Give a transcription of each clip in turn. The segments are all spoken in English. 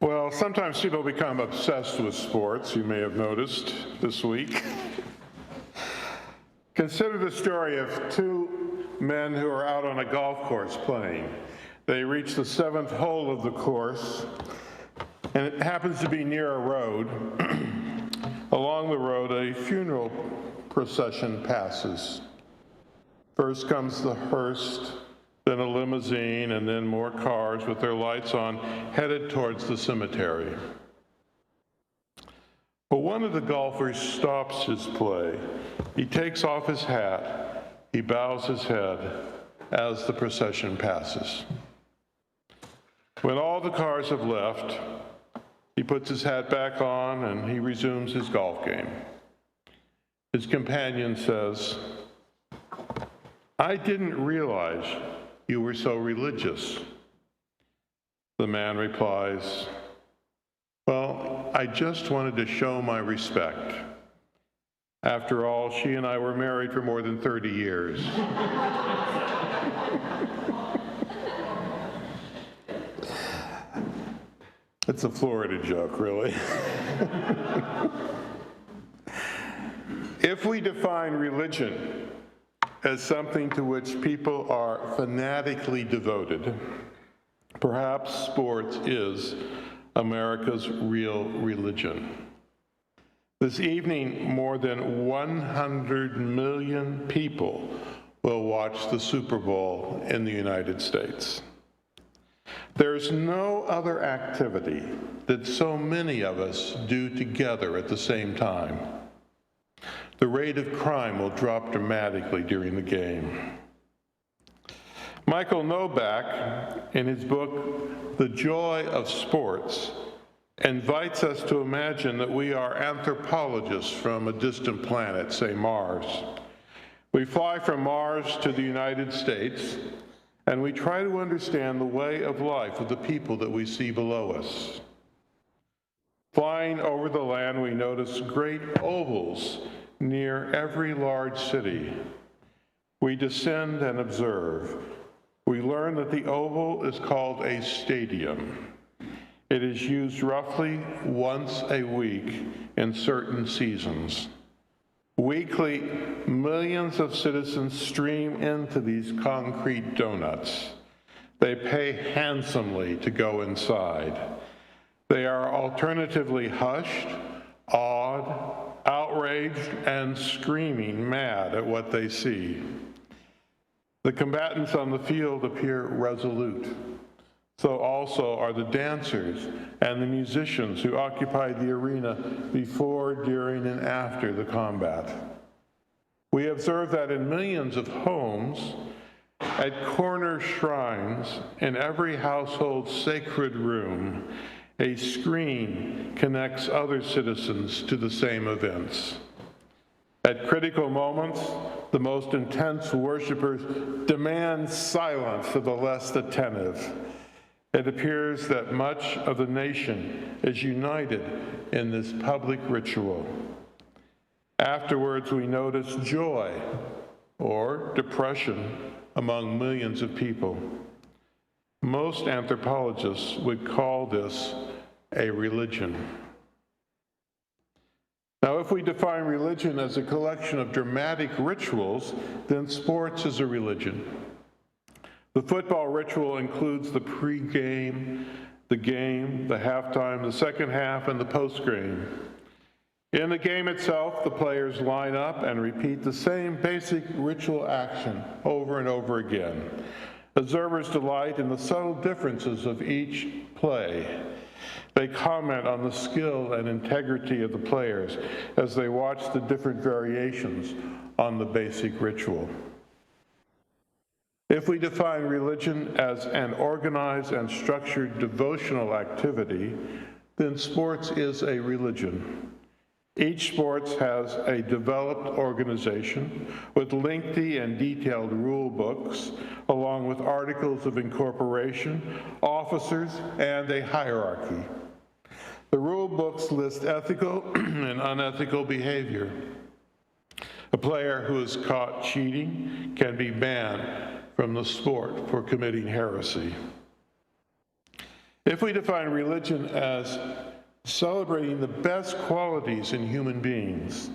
Well, sometimes people become obsessed with sports, you may have noticed this week. Consider the story of two men who are out on a golf course playing. They reach the seventh hole of the course, and it happens to be near a road. Along the road, a funeral procession passes. First comes the hearse, then a limousine, and then more cars with their lights on, headed towards the cemetery. But one of the golfers stops his play. He takes off his hat. He bows his head as the procession passes. When all the cars have left, he puts his hat back on and he resumes his golf game. His companion says, "I didn't realize you were so religious." The man replies, "Well, I just wanted to show my respect. After all, she and I were married for more than 30 years. It's a Florida joke, really. If we define religion as something to which people are fanatically devoted, perhaps sports is America's real religion. This evening, more than 100 million people will watch the Super Bowl in the United States. There's no other activity that so many of us do together at the same time. The rate of crime will drop dramatically during the game. Michael Novak, in his book, The Joy of Sports, invites us to imagine that we are anthropologists from a distant planet, say Mars. We fly from Mars to the United States, and we try to understand the way of life of the people that we see below us. Flying over the land, we notice great ovals near every large city. We descend and observe. We learn that the oval is called a stadium. It is used roughly once a week in certain seasons. Weekly, millions of citizens stream into these concrete donuts. They pay handsomely to go inside. They are alternatively hushed, awed, outraged, and screaming mad at what they see. The combatants on the field appear resolute. So also are the dancers and the musicians who occupied the arena before, during, and after the combat. We observe that in millions of homes, at corner shrines, in every household's sacred room, a screen connects other citizens to the same events. At critical moments, the most intense worshipers demand silence of the less attentive. It appears that much of the nation is united in this public ritual. Afterwards, we notice joy or depression among millions of people. Most anthropologists would call this a religion. Now, if we define religion as a collection of dramatic rituals, then sports is a religion. The football ritual includes the pregame, the game, the halftime, the second half, and the postgame. In the game itself, the players line up and repeat the same basic ritual action over and over again. Observers delight in the subtle differences of each play. They comment on the skill and integrity of the players as they watch the different variations on the basic ritual. If we define religion as an organized and structured devotional activity, then sports is a religion. Each sport has a developed organization with lengthy and detailed rule books, along with articles of incorporation, officers, and a hierarchy. The rule books list ethical and unethical behavior. A player who is caught cheating can be banned from the sport for committing heresy. If we define religion as celebrating the best qualities in human beings,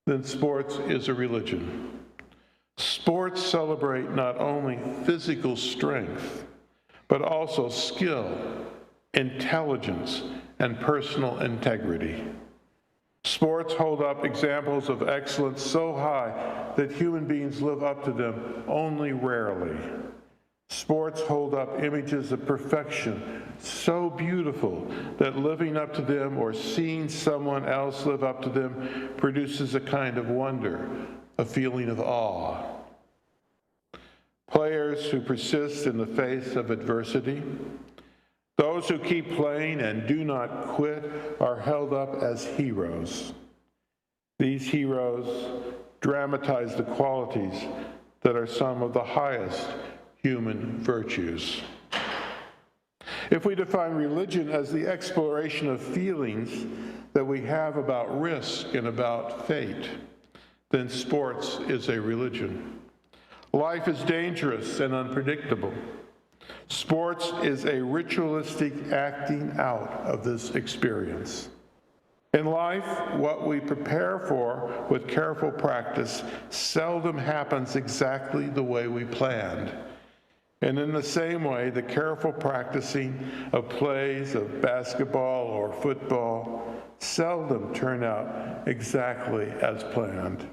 then sports is a religion. Sports celebrate not only physical strength, but also skill, intelligence, and personal integrity. Sports hold up examples of excellence so high that human beings live up to them only rarely. Sports hold up images of perfection so beautiful that living up to them or seeing someone else live up to them produces a kind of wonder, a feeling of awe. Players who persist in the face of adversity, those who keep playing and do not quit, are held up as heroes. These heroes dramatize the qualities that are some of the highest human virtues. If we define religion as the exploration of feelings that we have about risk and about fate, then sports is a religion. Life is dangerous and unpredictable. Sports is a ritualistic acting out of this experience. In life, what we prepare for with careful practice seldom happens exactly the way we planned. And in the same way, the careful practicing of plays of basketball or football seldom turn out exactly as planned.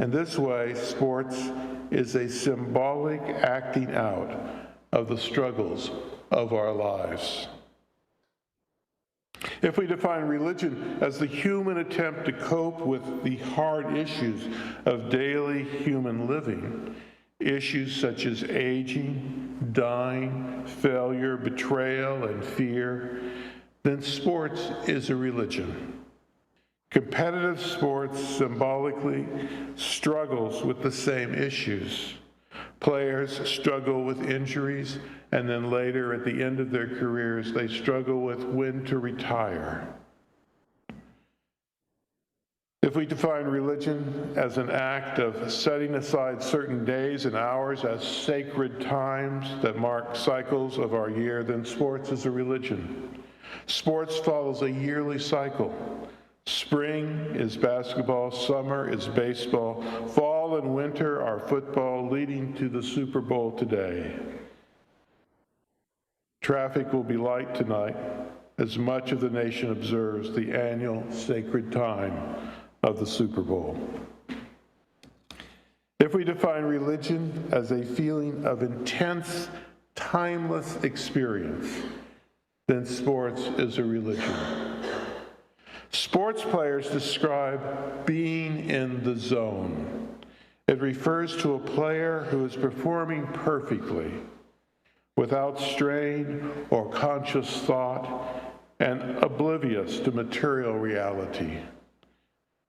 In this way, sports is a symbolic acting out of the struggles of our lives. If we define religion as the human attempt to cope with the hard issues of daily human living, issues such as aging, dying, failure, betrayal, and fear, then sports is a religion. Competitive sports symbolically struggles with the same issues. Players struggle with injuries, and then later, at the end of their careers, they struggle with when to retire. If we define religion as an act of setting aside certain days and hours as sacred times that mark cycles of our year, then sports is a religion. Sports follows a yearly cycle. Spring is basketball, summer is baseball, fall and winter are football, leading to the Super Bowl today. Traffic will be light tonight as much of the nation observes the annual sacred time of the Super Bowl. If we define religion as a feeling of intense, timeless experience, then sports is a religion. Sports players describe being in the zone. It refers to a player who is performing perfectly, without strain or conscious thought, and oblivious to material reality.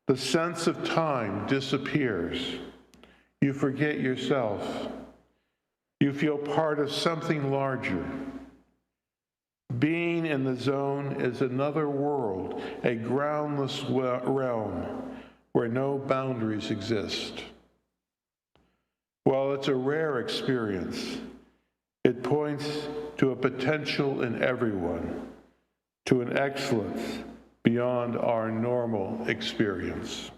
The sense of time disappears. You forget yourself. You feel part of something larger. Being in the zone is another world, a groundless realm where no boundaries exist. While it's a rare experience, it points to a potential in everyone, to an excellence beyond our normal experience.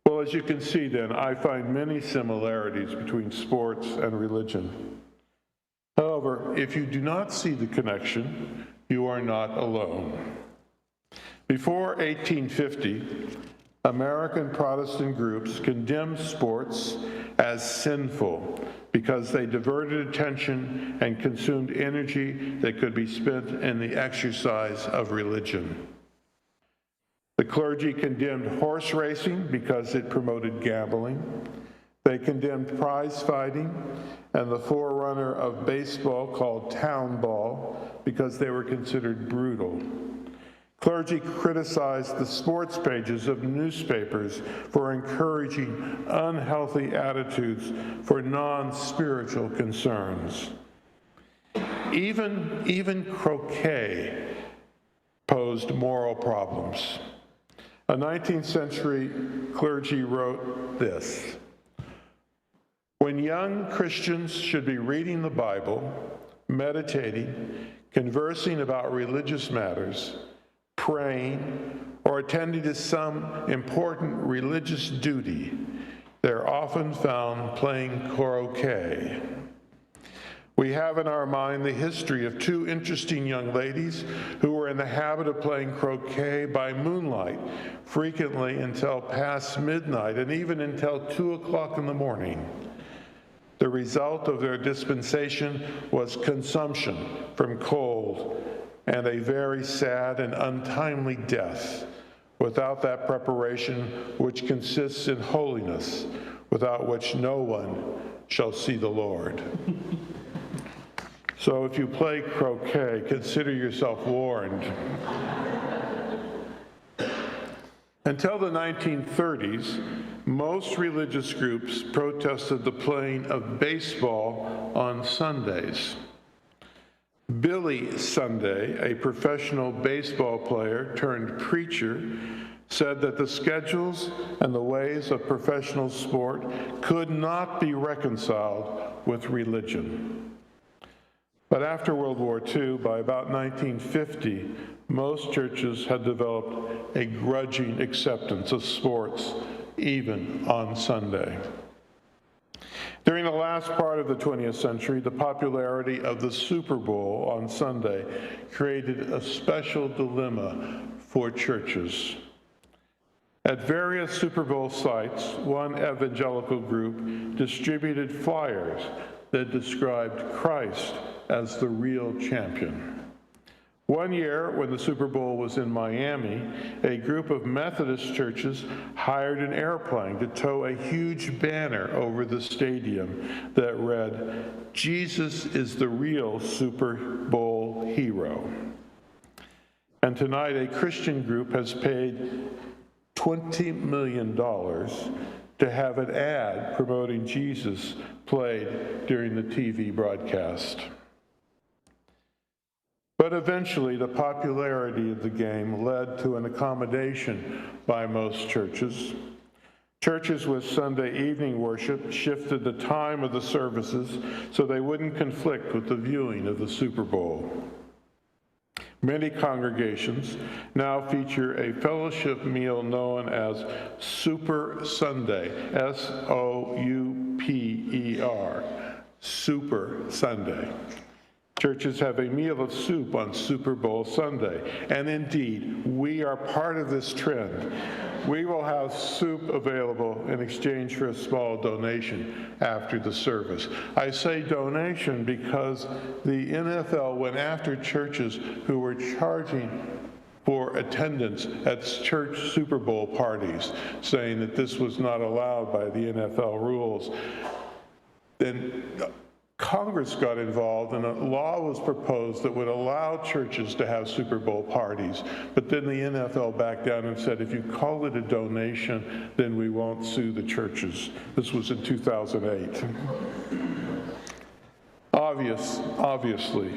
Well, as you can see then, I find many similarities between sports and religion. However, if you do not see the connection, you are not alone. Before 1850, American Protestant groups condemned sports as sinful because they diverted attention and consumed energy that could be spent in the exercise of religion. The clergy condemned horse racing because it promoted gambling. They condemned prize fighting and the forerunner of baseball called town ball because they were considered brutal. Clergy criticized the sports pages of newspapers for encouraging unhealthy attitudes for non-spiritual concerns. Even croquet posed moral problems. A 19th century clergy wrote this: when young Christians should be reading the Bible, meditating, conversing about religious matters, praying, or attending to some important religious duty, they're often found playing croquet. We have in our mind the history of two interesting young ladies who were in the habit of playing croquet by moonlight, frequently until past midnight and even until 2 o'clock in the morning. The result of their dispensation was consumption from cold and a very sad and untimely death, without that preparation which consists in holiness, without which no one shall see the Lord. So if you play croquet, consider yourself warned. Until the 1930s, most religious groups protested the playing of baseball on Sundays. Billy Sunday, a professional baseball player turned preacher, said that the schedules and the ways of professional sport could not be reconciled with religion. But after World War II, by about 1950, most churches had developed a grudging acceptance of sports, even on Sunday. During the last part of the 20th century, the popularity of the Super Bowl on Sunday created a special dilemma for churches. At various Super Bowl sites, one evangelical group distributed flyers that described Christ as the real champion. One year, when the Super Bowl was in Miami, a group of Methodist churches hired an airplane to tow a huge banner over the stadium that read, "Jesus is the real Super Bowl hero." And tonight, a Christian group has paid $20 million to have an ad promoting Jesus played during the TV broadcast. But eventually, the popularity of the game led to an accommodation by most churches. Churches with Sunday evening worship shifted the time of the services so they wouldn't conflict with the viewing of the Super Bowl. Many congregations now feature a fellowship meal known as Super Sunday, S-O-U-P-E-R, Super Sunday. Churches have a meal of soup on Super Bowl Sunday, and indeed, we are part of this trend. We will have soup available in exchange for a small donation after the service. I say donation because the NFL went after churches who were charging for attendance at church Super Bowl parties, saying that this was not allowed by the NFL rules. Then Congress got involved and a law was proposed that would allow churches to have Super Bowl parties. But then the NFL backed down and said, if you call it a donation, then we won't sue the churches. This was in 2008. Obviously,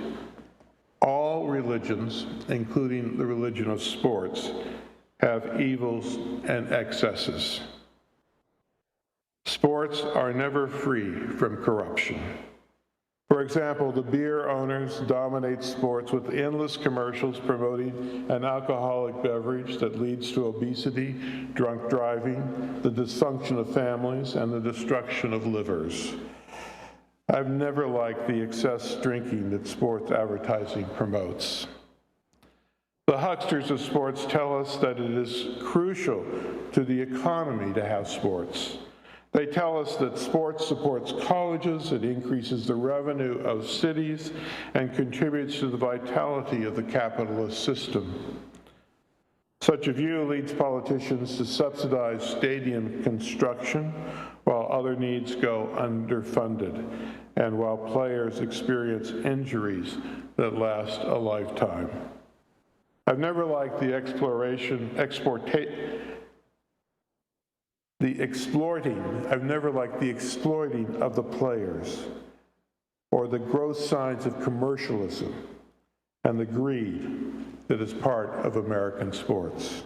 all religions, including the religion of sports, have evils and excesses. Sports are never free from corruption. For example, the beer owners dominate sports with endless commercials promoting an alcoholic beverage that leads to obesity, drunk driving, the dysfunction of families, and the destruction of livers. I've never liked the excess drinking that sports advertising promotes. The hucksters of sports tell us that it is crucial to the economy to have sports. They tell us that sports supports colleges, it increases the revenue of cities, and contributes to the vitality of the capitalist system. Such a view leads politicians to subsidize stadium construction while other needs go underfunded, and while players experience injuries that last a lifetime. I've never liked the exploiting of the players, or the gross signs of commercialism and the greed that is part of American sports.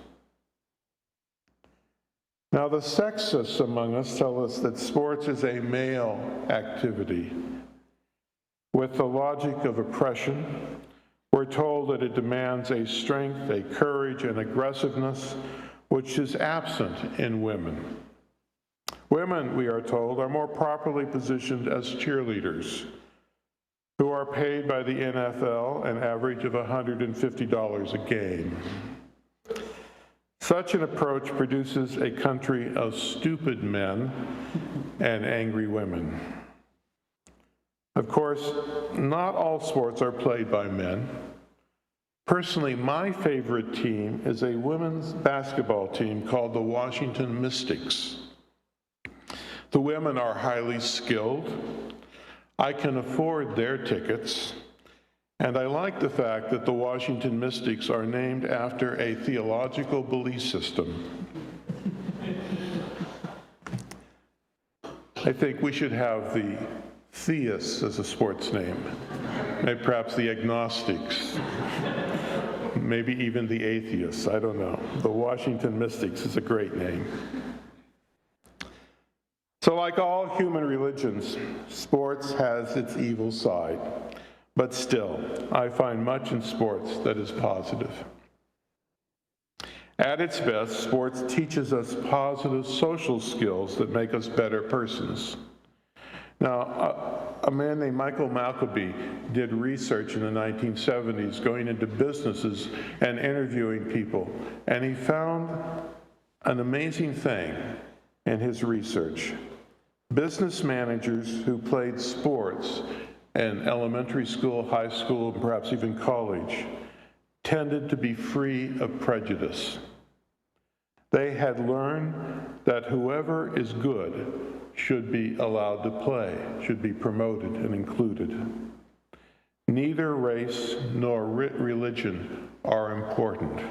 Now, the sexists among us tell us that sports is a male activity. With the logic of oppression, we're told that it demands a strength, a courage, and aggressiveness which is absent in women. Women, we are told, are more properly positioned as cheerleaders, who are paid by the NFL an average of $150 a game. Such an approach produces a country of stupid men and angry women. Of course, not all sports are played by men. Personally, my favorite team is a women's basketball team called the Washington Mystics. The women are highly skilled. I can afford their tickets. And I like the fact that the Washington Mystics are named after a theological belief system. I think we should have the Theists as a sports name, maybe perhaps the Agnostics, maybe even the Atheists, I don't know. The Washington Mystics is a great name. So like all human religions, sports has its evil side. But still, I find much in sports that is positive. At its best, sports teaches us positive social skills that make us better persons. Now, a man named Michael Malkaby did research in the 1970s going into businesses and interviewing people, and he found an amazing thing in his research. Business managers who played sports in elementary school, high school, and perhaps even college, tended to be free of prejudice. They had learned that whoever is good should be allowed to play, should be promoted and included. Neither race nor religion are important.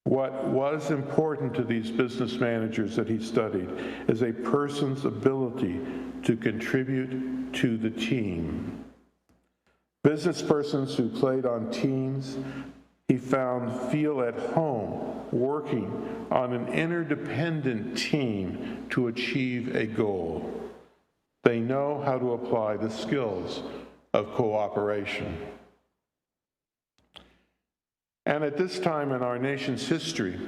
What was important to these business managers that he studied is a person's ability to contribute to the team. Business persons who played on teams, he found, feel at home working on an interdependent team to achieve a goal. They know how to apply the skills of cooperation. And at this time in our nation's history,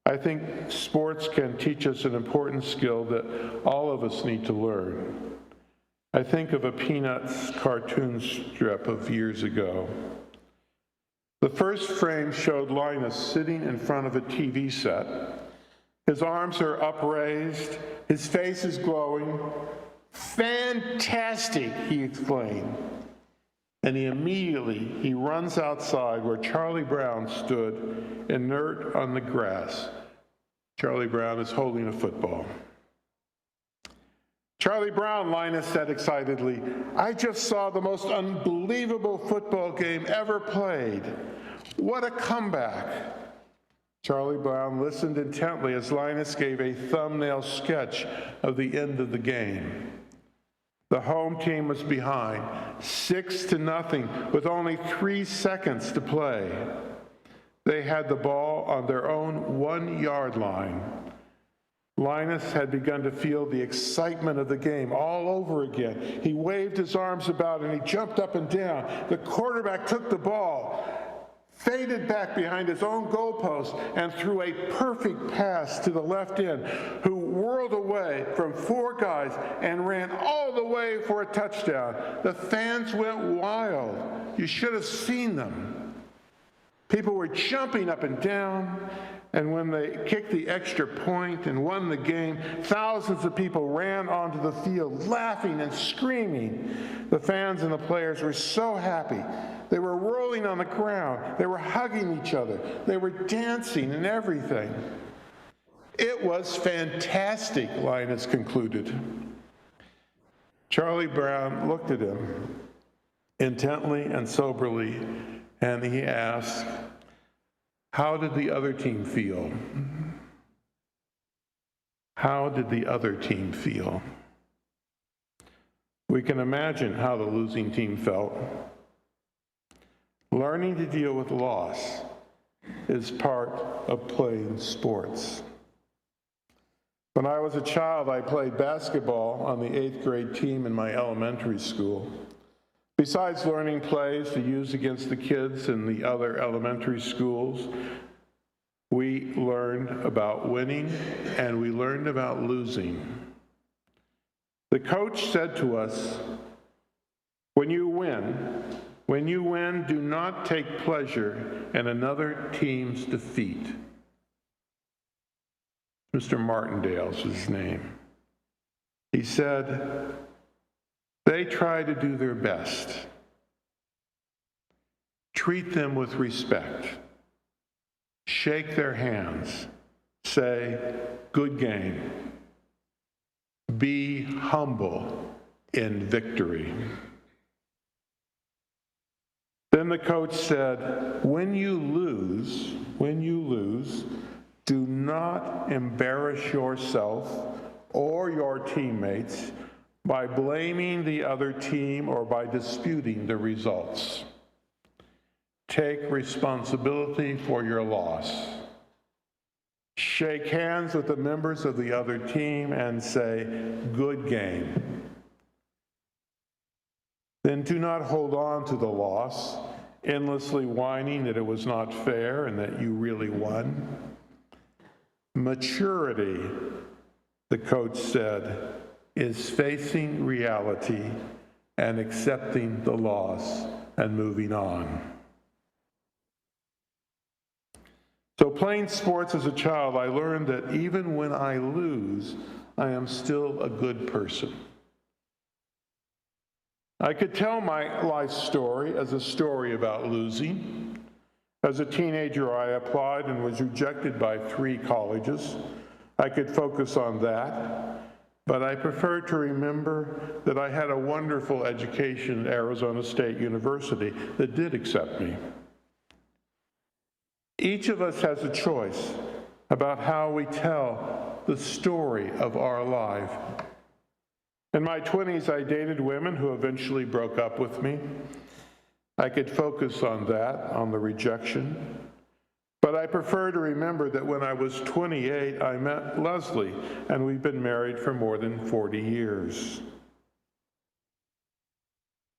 I think sports can teach us an important skill that all of us need to learn. I think of a Peanuts cartoon strip of years ago. The first frame showed Linus sitting in front of a TV set. His arms are upraised, his face is glowing. "Fantastic!" he exclaimed. And he runs outside where Charlie Brown stood inert on the grass. Charlie Brown is holding a football. "Charlie Brown," Linus said excitedly, "I just saw the most unbelievable football game ever played. What a comeback." Charlie Brown listened intently as Linus gave a thumbnail sketch of the end of the game. The home team was behind, 6-0, with only 3 seconds to play. They had the ball on their own 1-yard line. Linus had begun to feel the excitement of the game all over again. He waved his arms about and he jumped up and down. The quarterback took the ball, faded back behind his own goalpost, and threw a perfect pass to the left end, who whirled away from 4 guys and ran all the way for a touchdown. The fans went wild. You should have seen them. People were jumping up and down, and when they kicked the extra point and won the game, thousands of people ran onto the field laughing and screaming. The fans and the players were so happy. They were rolling on the ground. They were hugging each other. They were dancing and everything. "It was fantastic," Linus concluded. Charlie Brown looked at him intently and soberly, and he asked, "How did the other team feel?" How did the other team feel? We can imagine how the losing team felt. Learning to deal with loss is part of playing sports. When I was a child, I played basketball on the 8th grade team in my elementary school. Besides learning plays to use against the kids in the other elementary schools, we learned about winning and we learned about losing. The coach said to us, when you win, do not take pleasure in another team's defeat. Mr. Martindale's his name. He said, they try to do their best. Treat them with respect. Shake their hands. Say, good game. Be humble in victory. Then the coach said, when you lose, do not embarrass yourself or your teammates by blaming the other team or by disputing the results. Take responsibility for your loss. Shake hands with the members of the other team and say, good game. Then do not hold on to the loss, endlessly whining that it was not fair and that you really won. Maturity, the coach said, is facing reality and accepting the loss and moving on. So playing sports as a child, I learned that even when I lose, I am still a good person. I could tell my life story as a story about losing. As a teenager, I applied and was rejected by 3 colleges. I could focus on that, but I prefer to remember that I had a wonderful education at Arizona State University that did accept me. Each of us has a choice about how we tell the story of our life. In my 20s, I dated women who eventually broke up with me. I could focus on that, on the rejection. But I prefer to remember that when I was 28, I met Leslie, and we've been married for more than 40 years.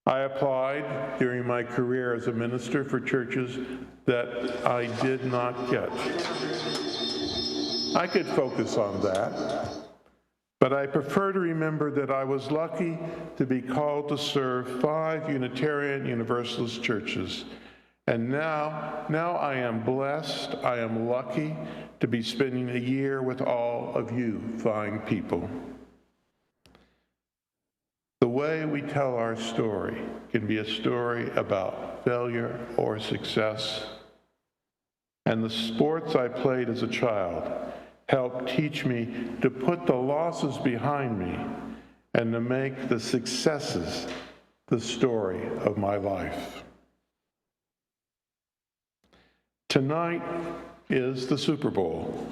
I applied during my career as a minister for churches that I did not get. I could focus on that. But I prefer to remember that I was lucky to be called to serve 5 Unitarian Universalist churches. And now I am blessed, I am lucky to be spending a year with all of you fine people. The way we tell our story can be a story about failure or success. And the sports I played as a child helped teach me to put the losses behind me and to make the successes the story of my life. Tonight is the Super Bowl.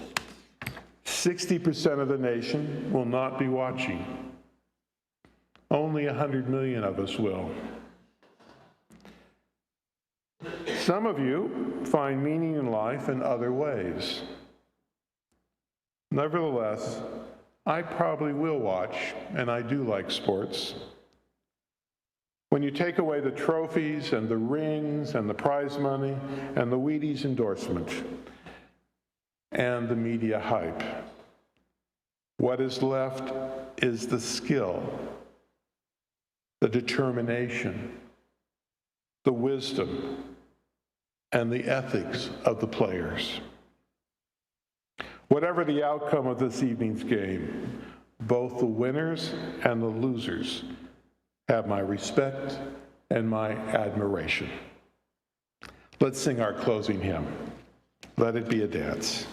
60% of the nation will not be watching. Only 100 million of us will. Some of you find meaning in life in other ways. Nevertheless, I probably will watch, and I do like sports. When you take away the trophies and the rings and the prize money and the Wheaties endorsement and the media hype, what is left is the skill, the determination, the wisdom, and the ethics of the players. Whatever the outcome of this evening's game, both the winners and the losers have my respect and my admiration. Let's sing our closing hymn. Let it be a dance.